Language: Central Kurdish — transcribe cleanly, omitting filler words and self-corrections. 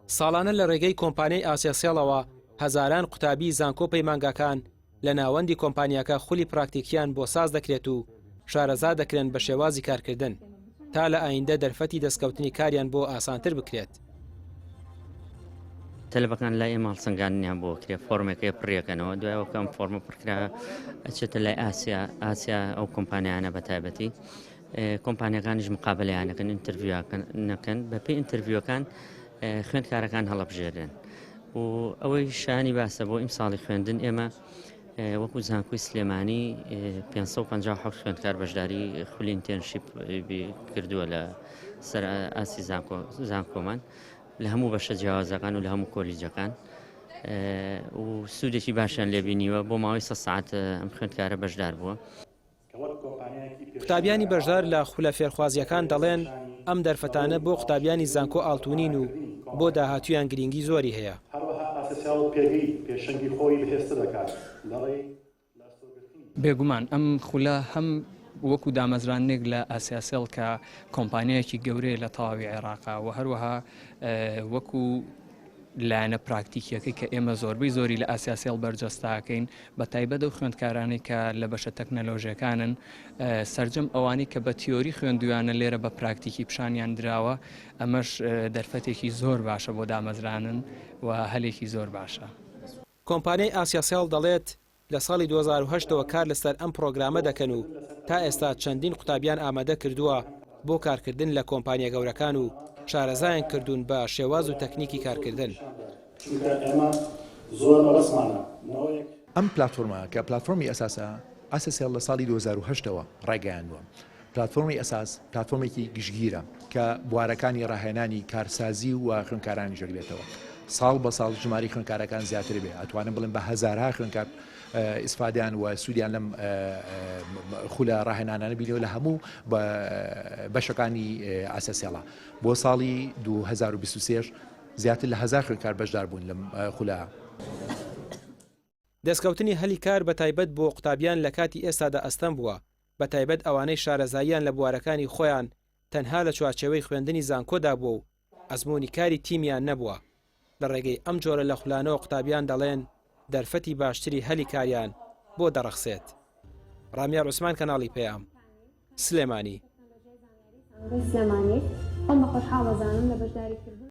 ساڵانە لە ڕێگەی کۆمپانیای ئاسیاسیاڵەوە هەزاران قوتابی زانکۆ پەیمانگاکان لە ناوەندی کۆمپانیاکە خولی پراکتیکیان بۆ ساز دەکرێت و شارەزا دەکرێن بە شێوازی کارکردن تا لە ئایندە دەرفەتی دەستکەوتنی کاریان بۆ ئاسانتر بکرێت. تەلەبەکان لای ئێمە هەڵسەنگاندنیان بۆ کرێ فۆرمێکی پڕیەکەنەوە دوایەوە کەم فۆرمە پڕکرا ئەچێتە لای ئاسیا ئەو کۆمپانیانە بە تایبەتی کۆمپانیەکانیش مقابلەیانەکەن ئینتەرویوەکەن بە پێی ئینتەرویوەکان خوێندکارەکان هەڵەبژێرن و ئەوەی شانی باسە بۆ ئیمساڵی خوێندن ئێمە وەکو زانکۆی سلێمانی 557 خوێندکار بەشداری خولی ئینتێرنشیپ کردووە لە سەر ئاسی زانکۆمان لە هەموو بەشە جیاوازەکان و لە هەموو کۆلیجەکان و سوودێکی باشیان لێبینیوە بۆ ماوەی 100 ساعت ئەم خوێندکارە بەشدار بووە. قوتابیانی بەشدار لە خولە فێرخوازیەکان دەڵێن ئەم دەرفەتانە بۆ قوتابیانی زانکۆ ئاڵتوونین و بۆ داهاتویان گرنگی زۆری هەیە. بێگومان ئەم خولە هەم وەکو دامەزرانێک لە ئاسیاسێڵ کە کۆمپانیایەکی گەورەیە لە تەواوی عێراقا و هەروەها وەکو لایەنە پراکتیکیەکەی کە ئێمە زۆربەی زۆری لە ئاسیاسێڵ بەرجەستاکەین بە تایبەت و خوێندکارانی کە لە بەشە تەکنەلۆژیەکانن سەرجەم ئەوانی کە بە تیۆری خوێندویانە لێرە بە پراکتیکی پیشانیان دراوە ئەمەش دەرفەتێکی زۆر باشە بۆ دامەزرانن و هەلێکی زۆر باشە. کۆمپانیای ئاسیاسیاڵ دەڵێت لە ساڵی 2008ەوە کار لەسەر ئەم پرۆگرامە دەکەن و تا ئێستا چەندین قوتابیان ئامادە کردووە بۆ کارکردن لە کۆمپانیە گەورەکان و شارەزایان کردوون بە شێواز و تەکنیکی کارکردن. ئەم پلاتفۆرمە کە پلاتفۆرمی ئەساسە ئاسیاسیاڵ لە ساڵی 2008ەوە ڕاگەیاندووە. پلاتفۆرمی ئەساس پلاتفۆرمێکی گشتگیرە کە بوارەکانی ڕاهێنانی کارسازی و خوێندکارانی ژەگرێتەوە. ساڵ بە ساڵ ژماری خوێندکارەکان زیاتر بێ ئەتوانن بڵێن بە هەزارها خوێندکار ئیسفادیان و سوودیان لەم خولە ڕاهێنانانە بینەوە لە هەموو بەشەکانی ئاسیاسیاڵە. بۆ ساڵی 2023 زیاتر لە 1000 خوێندکار بەشدار بوون لەم خولە. دەستکەوتنی هەلی کار بە تایبەت بۆ قوتابیان لە کاتی ئێستادا ئەستەم بووە بە تایبەت ئەوانەی شارەزاییان لە بوارەکانی خۆیان تەنها لە چوارچێوەی خوێندنی زانکۆدا بوو و ئەزمموی کاری تیمیان نەبووە. لە ڕێگەی ئەم جۆرە لە خولانەوە قوتابیان دەڵێن دەرفەتی باشتری هەلی کاریان بۆ دەڕەخسێت. ڕامیار عوسمان کەناڵی پێام سلێمانی.